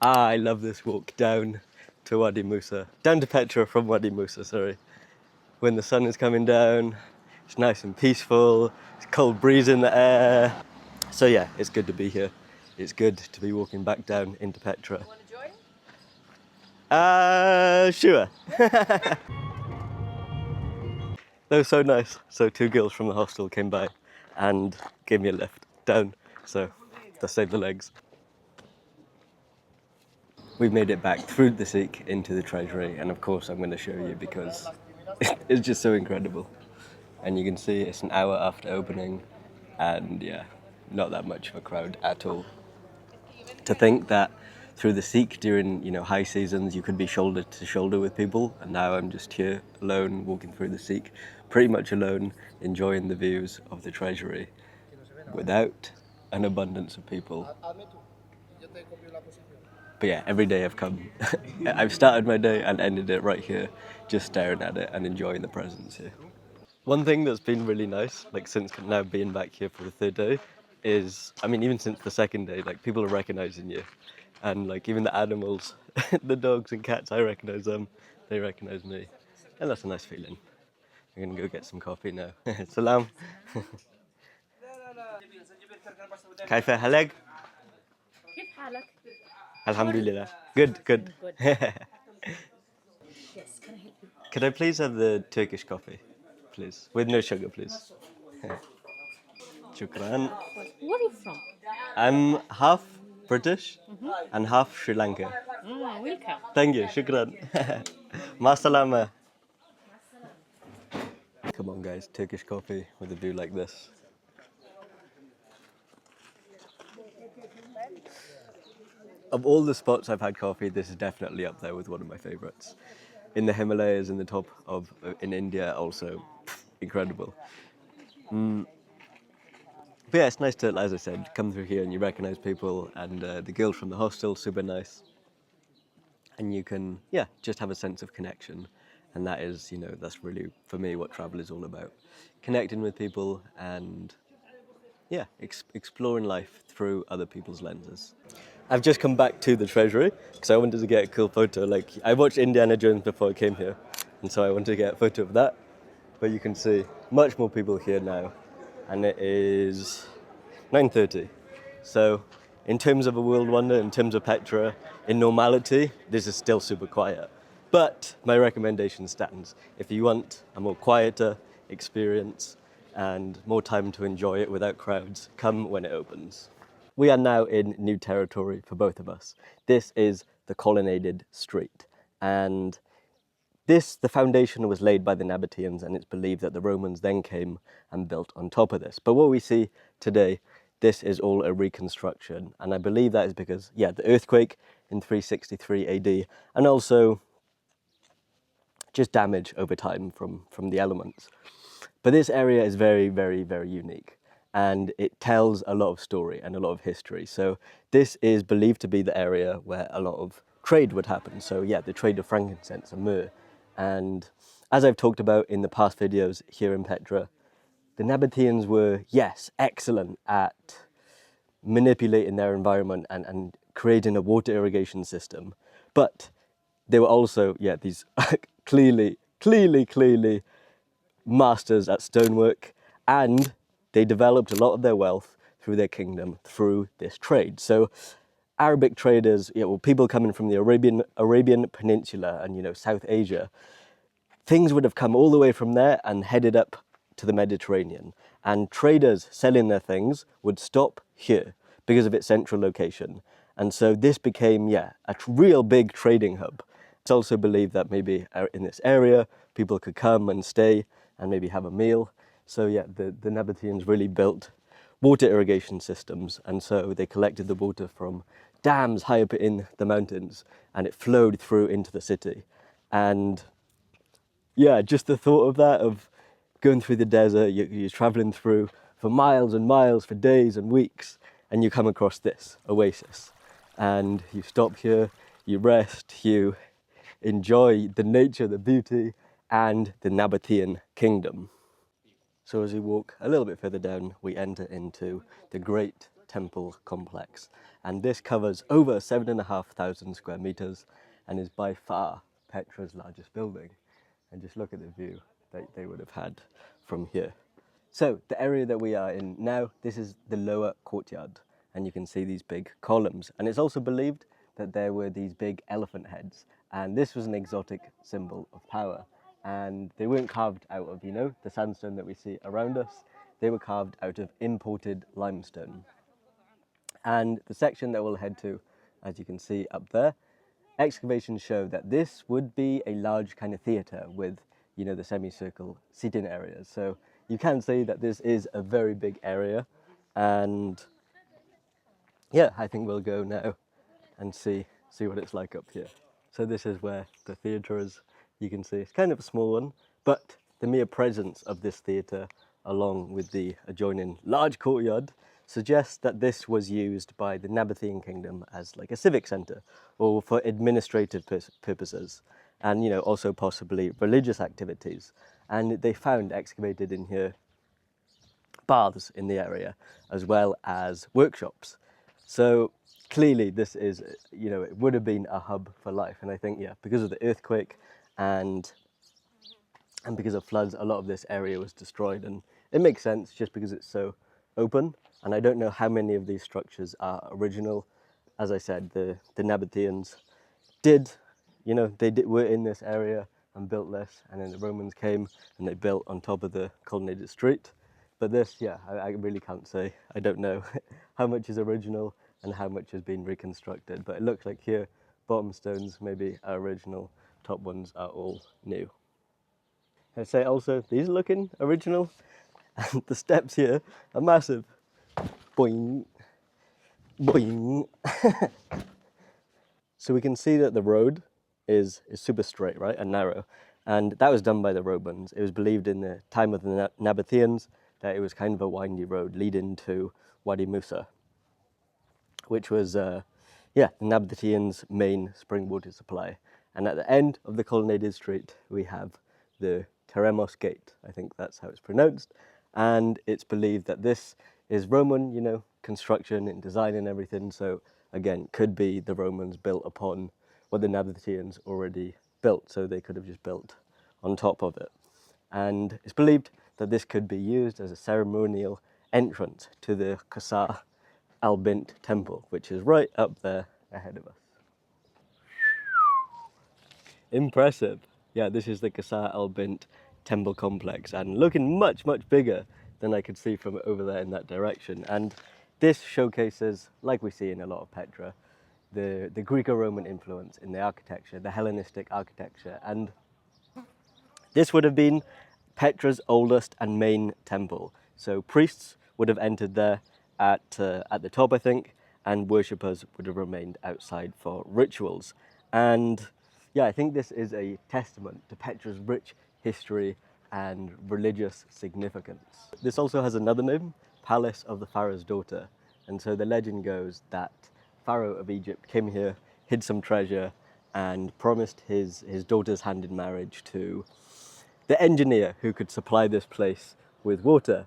I love this walk down to Wadi Musa. Down to Petra from Wadi Musa, sorry. When the sun is coming down, it's nice and peaceful, it's a cold breeze in the air. So yeah, it's good to be here. It's good to be walking back down into Petra. Want to join? Sure. That was so nice. So 2 girls from the hostel came by and gave me a lift down. So that saved the legs. We've made it back through the Sikh into the Treasury, and of course I'm going to show you because it's just so incredible. And you can see it's an hour after opening, and yeah, not that much of a crowd at all. To think that through the Sikh during high seasons you could be shoulder to shoulder with people, and now I'm just here alone walking through the Sikh, pretty much alone, enjoying the views of the Treasury without an abundance of people. But yeah, every day I've come, I've started my day and ended it right here, just staring at it and enjoying the presence here. One thing that's been really nice, like since now being back here for the 3rd day, is, I mean, even since the 2nd day, like people are recognizing you. And like even the animals, the dogs and cats, I recognize them, they recognize me. And that's a nice feeling. I'm gonna go get some coffee now. Salam. كيف حالك؟ كيف حالك? Alhamdulillah. Good, good. Yes, can I help you? Could I please have the Turkish coffee, please? With no sugar, please. Shukran. Where are you from? I'm half British and half Sri Lanka. Welcome. Thank you, shukran. Ma salama. Come on guys, Turkish coffee with a view like this. Of all the spots I've had coffee, this is definitely up there with one of my favorites. In the Himalayas, in the top of, in India also, incredible. But yeah, it's nice to, as I said, come through here and you recognize people, and the girls from the hostel, super nice. And you can, yeah, just have a sense of connection. And that is, that's really, for me, what travel is all about. Connecting with people and, yeah, exploring life through other people's lenses. I've just come back to the Treasury because I wanted to get a cool photo. Like, I watched Indiana Jones before I came here, and so I wanted to get a photo of that. But you can see much more people here now, and it is 9:30. So in terms of a world wonder, in terms of Petra, in normality, this is still super quiet. But my recommendation stands. If you want a more quieter experience and more time to enjoy it without crowds, come when it opens. We are now in new territory for both of us. This is the colonnaded street, and the foundation was laid by the Nabateans, and it's believed that the Romans then came and built on top of this. But what we see today, this is all a reconstruction, and I believe that is because, yeah, the earthquake in 363 AD, and also just damage over time from the elements. But this area is very, very, very unique, and it tells a lot of story and a lot of history. So this is believed to be the area where a lot of trade would happen. So yeah, the trade of frankincense and myrrh. And as I've talked about in the past videos here in Petra, the Nabateans were, yes, excellent at manipulating their environment and creating a water irrigation system. But they were also, yeah, these clearly masters at stonework, and they developed a lot of their wealth through their kingdom through this trade. So Arabic traders, people coming from the Arabian Peninsula and South Asia, things would have come all the way from there and headed up to the Mediterranean. And traders selling their things would stop here because of its central location. And so this became, a real big trading hub. It's also believed that maybe in this area, people could come and stay and maybe have a meal. So the Nabateans really built water irrigation systems, and so they collected the water from dams high up in the mountains, and it flowed through into the city. And yeah, just the thought of that, of going through the desert, you're traveling through for miles and miles, for days and weeks, and you come across this oasis. And you stop here, you rest, you enjoy the nature, the beauty, and the Nabatean kingdom. So as we walk a little bit further down, we enter into the great temple complex. And this covers over 7,500 square meters and is by far Petra's largest building. And just look at the view that they would have had from here. So the area that we are in now, this is the lower courtyard, and you can see these big columns. And it's also believed that there were these big elephant heads, and this was an exotic symbol of power. And they weren't carved out of, the sandstone that we see around us. They were carved out of imported limestone. And the section that we'll head to, as you can see up there, excavations show that this would be a large kind of theatre with, the semicircle seating areas. So you can see that this is a very big area. And yeah, I think we'll go now and see what it's like up here. So this is where the theatre is. You can see it's kind of a small one, but the mere presence of this theatre, along with the adjoining large courtyard, suggests that this was used by the Nabatean kingdom as like a civic centre or for administrative purposes, and also possibly religious activities. And they found excavated in here baths in the area as well as workshops. So clearly this is, it would have been a hub for life. And I think, because of the earthquake and because of floods, a lot of this area was destroyed. And it makes sense just because it's so open. And I don't know how many of these structures are original. As I said, the Nabateans were in this area and built this, and then the Romans came and they built on top of the colonnaded street. But this, I really can't say. I don't know how much is original and how much has been reconstructed. But it looks like here, bottom stones maybe are original, top ones are all new. I'd say also, these are looking original, and the steps here are massive. Boing, boing. So we can see that the road is super straight, right, and narrow. And that was done by the Romans. It was believed in the time of the Nabateans that it was kind of a windy road leading to Wadi Musa, which was, the Nabateans' main spring water supply. And at the end of the colonnaded street, we have the Teremos Gate. I think that's how it's pronounced. And it's believed that this is Roman, construction and design and everything. So again, could be the Romans built upon what the Nabateans already built. So they could have just built on top of it. And it's believed that this could be used as a ceremonial entrance to the Qasr al-Bint temple, which is right up there ahead of us. Impressive. Yeah, this is the Qasr al-Bint temple complex, and looking much, much bigger than I could see from over there in that direction. And this showcases, like we see in a lot of Petra, the Greco-Roman influence in the architecture, the Hellenistic architecture. And this would have been Petra's oldest and main temple. So priests would have entered there at the top, I think, and worshippers would have remained outside for rituals. And I think this is a testament to Petra's rich history and religious significance. This also has another name, Palace of the Pharaoh's Daughter. And so the legend goes that Pharaoh of Egypt came here, hid some treasure, and promised his daughter's hand in marriage to the engineer who could supply this place with water.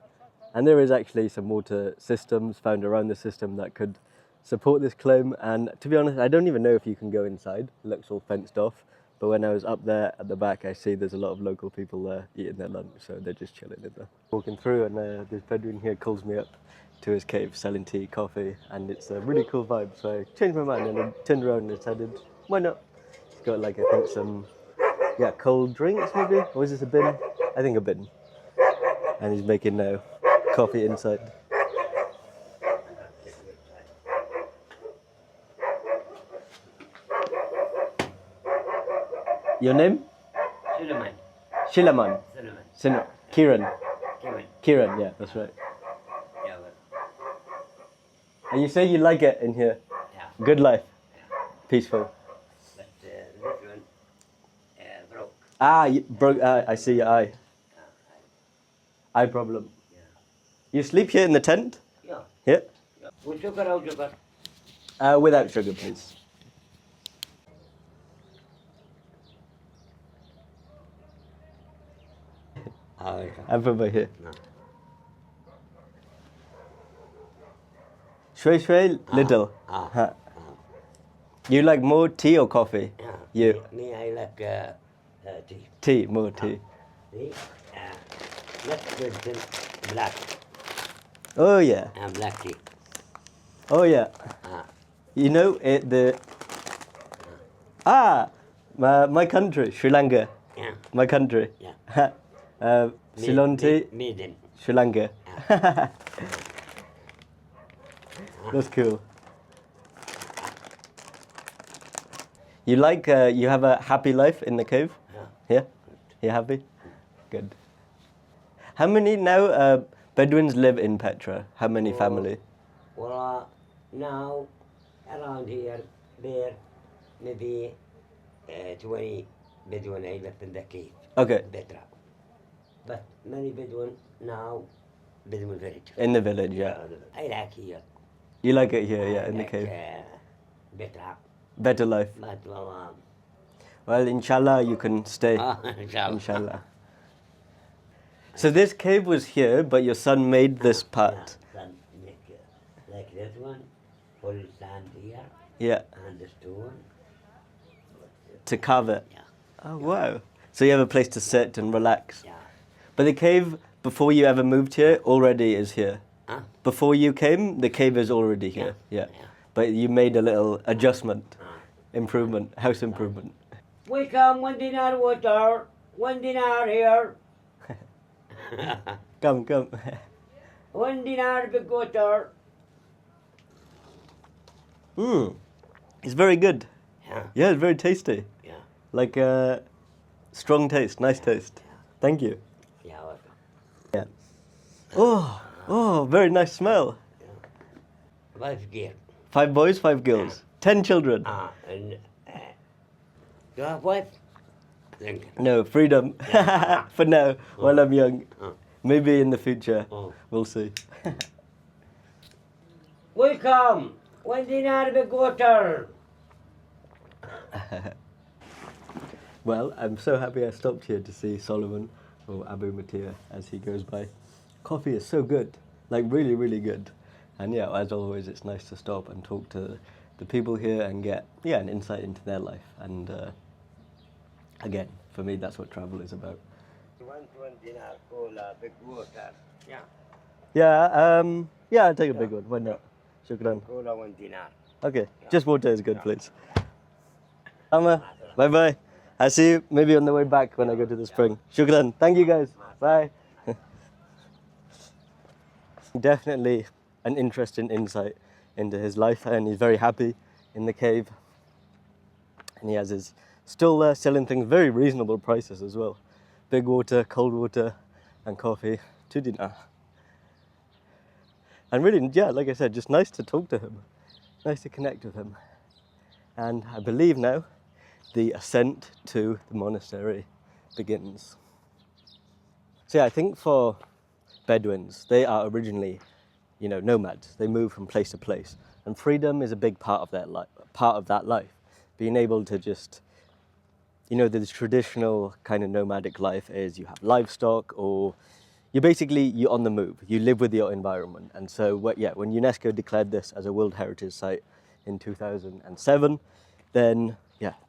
And there is actually some water systems found around the system that could support this claim. And to be honest, I don't even know if you can go inside. It looks all fenced off. But when I was up there at the back, I see there's a lot of local people there eating their lunch, so they're just chilling in there. Walking through, and this Bedouin here calls me up to his cave, selling tea, coffee, and it's a really cool vibe. So I changed my mind and I turned around and decided, why not? He's got I think some, cold drinks maybe? Or is this a bin? I think a bin. And he's making coffee inside. Your name? Suleiman. Shilaman. Suleiman. Kiran. Kevin. Kiran, yeah, that's right. Yeah, well, And you say you like it in here? yeah. Good life. Peaceful. But this one broke. You broke. I see your eye. Eye problem. Yeah. You sleep here in the tent? Yeah. Here? Yeah. With sugar or sugar? Without sugar, please. I'm from over here. No. Shui, little. Huh. You like more tea or coffee? You. Me, I like tea. Tea, more tea. Tea. Not good thing, black. Oh yeah. Black tea. Oh yeah. You know my country, Sri Lanka. Yeah. My country. Yeah. Ceylon tea, Maiden. Sri Lanka. That's cool. You like you have a happy life in the cave? Yeah. Yeah? You happy? Good. How many now Bedouins live in Petra? How many family? Well, now around here, there, maybe 20 Bedouin I left in the cave. Okay. Petra. But many Bedouin now, Bedouin village. In the village, yeah. I like here. You like it here, yeah, in the like, cave. Petra. Better life. But Well, inshallah, you can stay. inshallah. Inshallah. So this cave was here, but your son made this part. Son, like this one, full sand here, Yeah. and the stone. To carve it. Yeah. Oh, wow. So you have a place to sit and relax. Yeah. But the cave, before you ever moved here, already is here. Huh? Before you came, the cave is already here. Yeah. Yeah. But you made a little adjustment, improvement, house improvement. We come 1 dinar water, 1 dinar here. Come. 1 dinar big water. It's very good. Yeah. Yeah, it's very tasty. Yeah. Like strong taste, nice taste. Thank you. Yeah. Welcome. Yeah. Oh, very nice smell. 5 gear. 5 boys, 5 girls. 10 children. And you have wife? Think. No, freedom. For now, while I'm young. Maybe in the future. We'll see. Welcome. 1 dinar big water. Well, I'm so happy I stopped here to see Solomon, or Abu Matia, as he goes by. Coffee is so good, like really, really good. And yeah, as always, it's nice to stop and talk to the people here and get an insight into their life. And again, for me, that's what travel is about. 1 dinar cola big water. Yeah. Yeah, I'll take a big one. Why not? Shukran. Cola 1 dinar. Okay, just water is good, please. Amma, bye-bye. I'll see you maybe on the way back when I go to the spring. Shukran. Thank you, guys. Bye. Definitely an interesting insight into his life, and he's very happy in the cave. And he has his still selling things very reasonable prices as well. Big water, cold water, and coffee, 2 dinar. And really, yeah, like I said, just nice to talk to him, nice to connect with him. And I believe now the ascent to the monastery begins. So yeah, I think for Bedouins, they are originally, nomads. They move from place to place, and freedom is a big part of that life. Being able to just, the traditional kind of nomadic life is you have livestock, or you're on the move. You live with your environment. And so, when UNESCO declared this as a World Heritage Site in 2007, then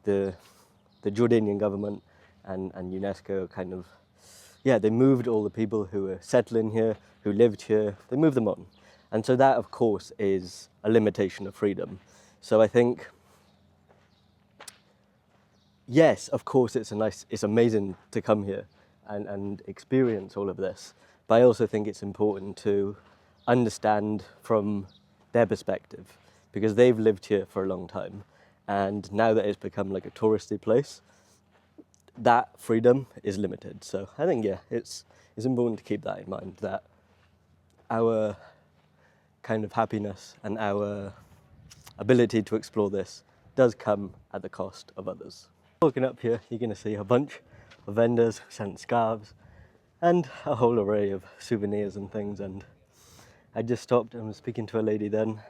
the Jordanian government and UNESCO kind of, they moved all the people who were settling here, who lived here, they moved them on. And so that, of course, is a limitation of freedom. So I think, yes, of course, it's amazing to come here and experience all of this. But I also think it's important to understand from their perspective, because they've lived here for a long time. And now that it's become like a touristy place, that freedom is limited. So I think, it's important to keep that in mind, that our kind of happiness and our ability to explore this does come at the cost of others. Walking up here, you're going to see a bunch of vendors selling scarves and a whole array of souvenirs and things. And I just stopped and was speaking to a lady then.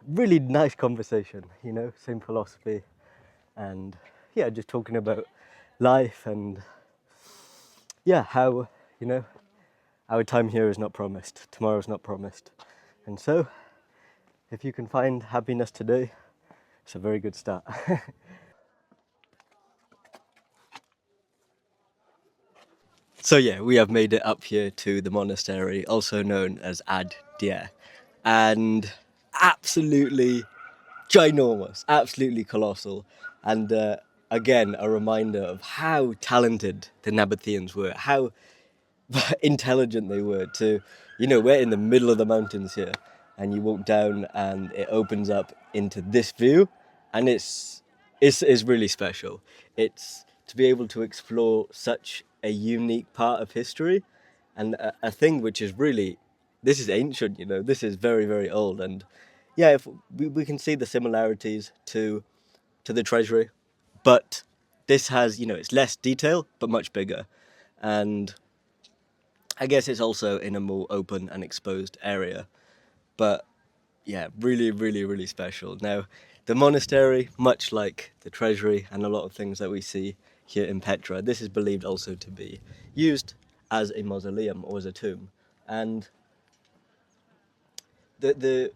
Really nice conversation, same philosophy. And just talking about life and how, our time here is not promised, tomorrow's not promised. And so if you can find happiness today, it's a very good start. So yeah, we have made it up here to the monastery, also known as Ad-Dayr, and absolutely ginormous, absolutely colossal, and again a reminder of how talented the Nabateans were, how intelligent they were. To, we're in the middle of the mountains here, and you walk down, and it opens up into this view, and it's really special. It's to be able to explore such a unique part of history, and a thing which is really, this is ancient. This is very, very old, and yeah, if we can see the similarities to the Treasury, but this has, it's less detail but much bigger, and I guess it's also in a more open and exposed area. But yeah, really, really, really special. Now, the monastery, much like the Treasury and a lot of things that we see here in Petra, this is believed also to be used as a mausoleum or as a tomb. And the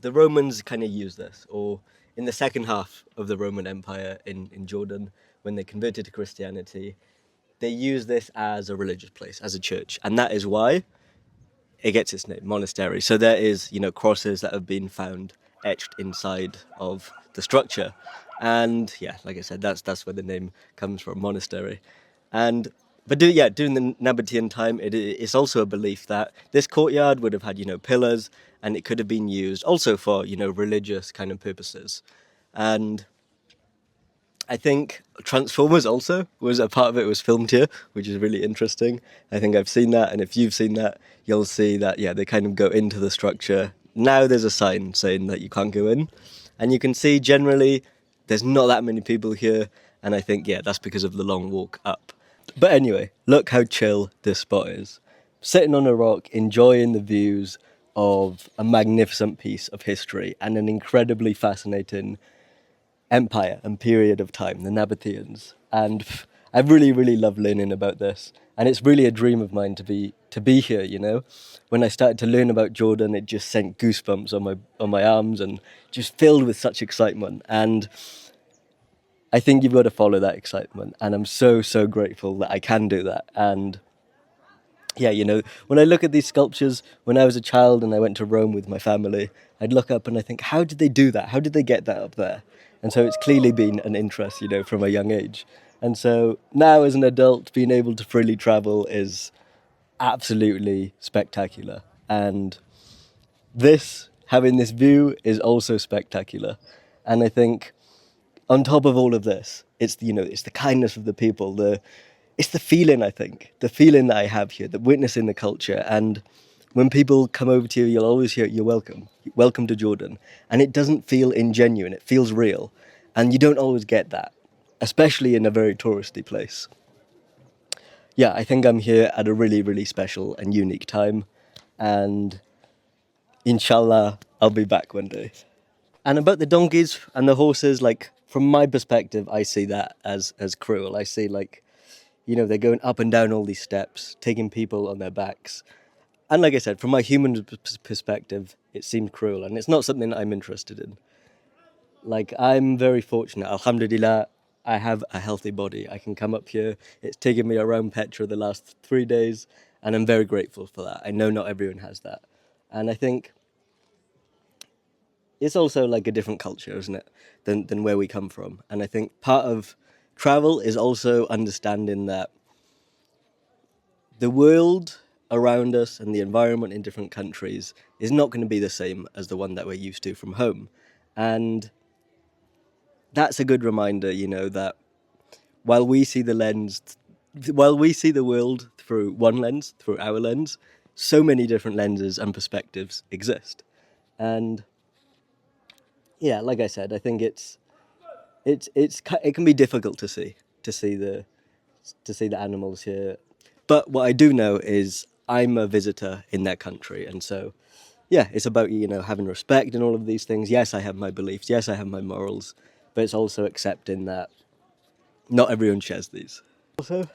the Romans kind of used this, or in the second half of the Roman Empire in Jordan, when they converted to Christianity, they used this as a religious place, as a church, and that is why it gets its name, monastery. So there is, crosses that have been found etched inside of the structure, and yeah, like I said, that's where the name comes from, monastery. And during the Nabatean time, it's also a belief that this courtyard would have had, pillars, and it could have been used also for, religious kind of purposes. And I think Transformers also was a part of it, was filmed here, which is really interesting. I think I've seen that, and if you've seen that, you'll see that, yeah, they kind of go into the structure. Now there's a sign saying that you can't go in, and you can see generally there's not that many people here, and I think, yeah, that's because of the long walk up. But anyway, look how chill this spot is. Sitting on a rock, enjoying the views of a magnificent piece of history and an incredibly fascinating empire and period of time, the Nabateans. And I really, really love learning about this. And it's really a dream of mine to be here. When I started to learn about Jordan, it just sent goosebumps on my arms and just filled with such excitement. And I think you've got to follow that excitement. And I'm so, so grateful that I can do that. And yeah, when I look at these sculptures, when I was a child and I went to Rome with my family, I'd look up and I think, how did they do that? How did they get that up there? And so it's clearly been an interest, from a young age. And so now as an adult, being able to freely travel is absolutely spectacular. And having this view is also spectacular. And I think on top of all of this, it's the kindness of the people, it's the feeling, I think, the feeling that I have here, the witnessing the culture. And when people come over to you, you'll always hear, you're welcome to Jordan. And it doesn't feel ingenuine, it feels real. And you don't always get that, especially in a very touristy place. Yeah, I think I'm here at a really, really special and unique time. And inshallah, I'll be back one day. And about the donkeys and the horses, like, from my perspective, I see that as cruel. I see, like, they're going up and down all these steps, taking people on their backs. And like I said, from my human perspective, it seemed cruel, and it's not something I'm interested in. Like, I'm very fortunate, alhamdulillah, I have a healthy body. I can come up here. It's taken me around Petra the last 3 days, and I'm very grateful for that. I know not everyone has that. And I think it's also like a different culture, isn't it, than where we come from. And I think part of travel is also understanding that the world around us and the environment in different countries is not going to be the same as the one that we're used to from home. And that's a good reminder, that while we see the world through one lens, through our lens, so many different lenses and perspectives exist. And yeah, like I said, I think it can be difficult to see the animals here. But what I do know is I'm a visitor in that country, and so yeah, it's about having respect and all of these things. Yes, I have my beliefs. Yes, I have my morals, but it's also accepting that not everyone shares these. Also,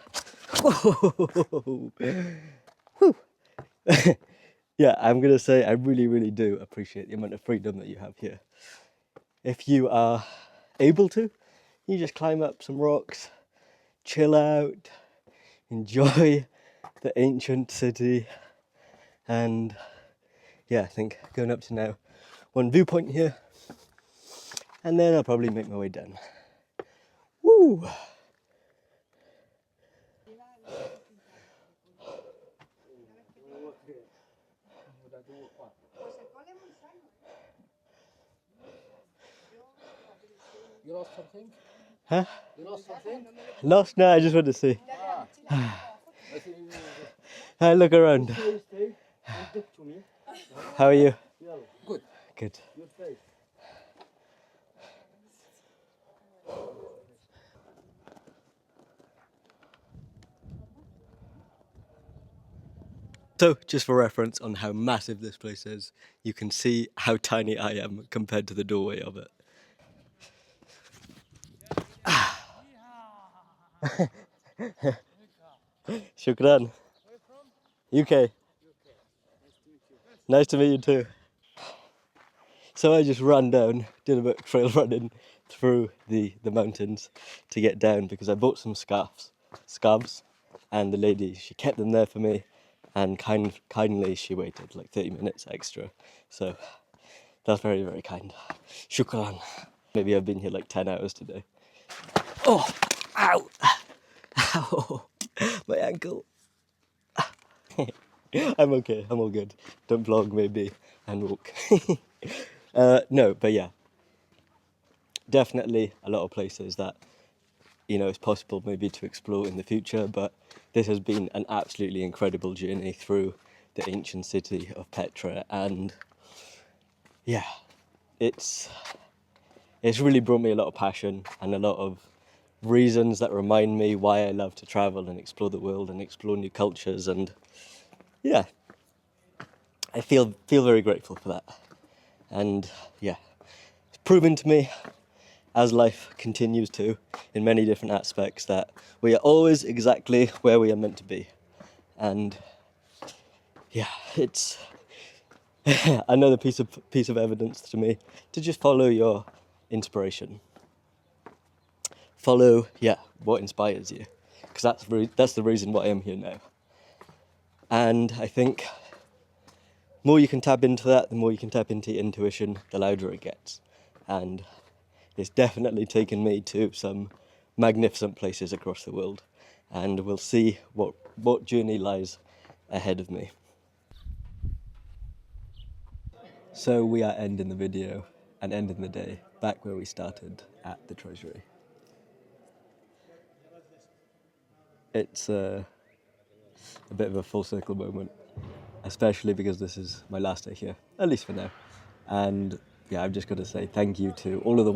yeah, I'm gonna say I really, really do appreciate the amount of freedom that you have here. If you are able to, you just climb up some rocks, chill out, enjoy the ancient city, and yeah, I think going up to now one viewpoint here, and then I'll probably make my way down. Woo! You lost something? Huh? You lost something? Lost? No, I just want to see. I think you Hi, look around. stay. Come to me. How are you? Good. Good. Your face. So, just for reference on how massive this place is, you can see how tiny I am compared to the doorway of it. Shukran. UK. Nice to meet you too. So I just ran down, did a bit of trail running through the mountains to get down because I bought some scarves, and the lady, she kept them there for me, and kindly she waited like 30 minutes extra. So that's very, very kind. Shukran. Maybe I've been here like 10 hours today. Oh, ow, ow, my ankle. I'm okay, I'm all good. Don't vlog maybe and walk. No, but yeah, definitely a lot of places that, you know, it's possible maybe to explore in the future, but this has been an absolutely incredible journey through the ancient city of Petra, and yeah, it's really brought me a lot of passion and a lot of reasons that remind me why I love to travel and explore the world and explore new cultures, and yeah, I feel very grateful for that. And yeah, it's proven to me, as life continues to, in many different aspects, that we are always exactly where we are meant to be. And yeah, it's another piece of evidence to me to just follow your inspiration. Follow, yeah, what inspires you, because that's the reason why I'm here now. And I think the more you can tap into that, the more you can tap into your intuition, the louder it gets. And it's definitely taken me to some magnificent places across the world, and we'll see what journey lies ahead of me. So we are ending the video and ending the day back where we started at the Treasury. It's a bit of a full circle moment, especially because this is my last day here, at least for now. And yeah, I've just got to say thank you to all of the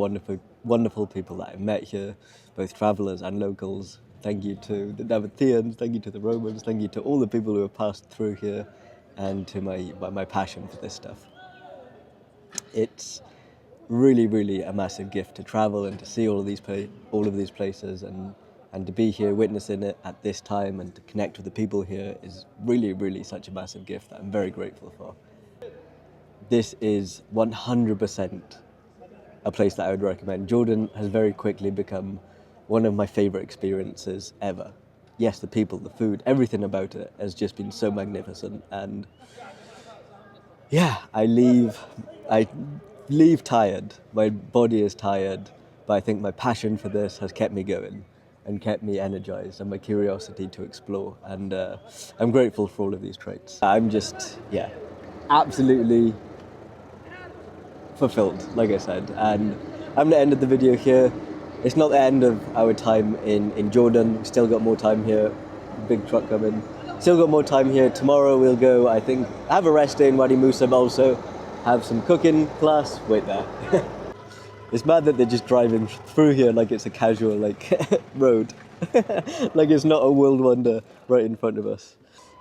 wonderful people that I've met here, both travellers and locals. Thank you to the Nabateans, thank you to the Romans, thank you to all the people who have passed through here, and to my passion for this stuff. It's really, really a massive gift to travel and to see all of these places, and to be here witnessing it at this time and to connect with the people here is really, really such a massive gift that I'm very grateful for. This is 100% a place that I would recommend. Jordan has very quickly become one of my favourite experiences ever. Yes, the people, the food, everything about it has just been so magnificent, and yeah, I leave tired. My body is tired, but I think my passion for this has kept me going and kept me energized, and my curiosity to explore, and I'm grateful for all of these traits. I'm just, yeah, absolutely fulfilled, like I said, and I'm gonna end the video here. It's not the end of our time in Jordan. We've still got more time here. Big truck coming. Still got more time here. Tomorrow we'll go, I think, have a rest day in Wadi Musa, but also have some cooking class. Wait there. It's mad that they're just driving through here like it's a casual road. Like it's not a world wonder right in front of us.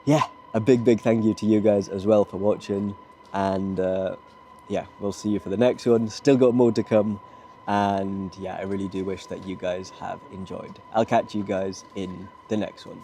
Yeah, a big thank you to you guys as well for watching, and yeah, we'll see you for the next one. Still got more to come, and yeah, I really do wish that you guys have enjoyed. I'll catch you guys in the next one.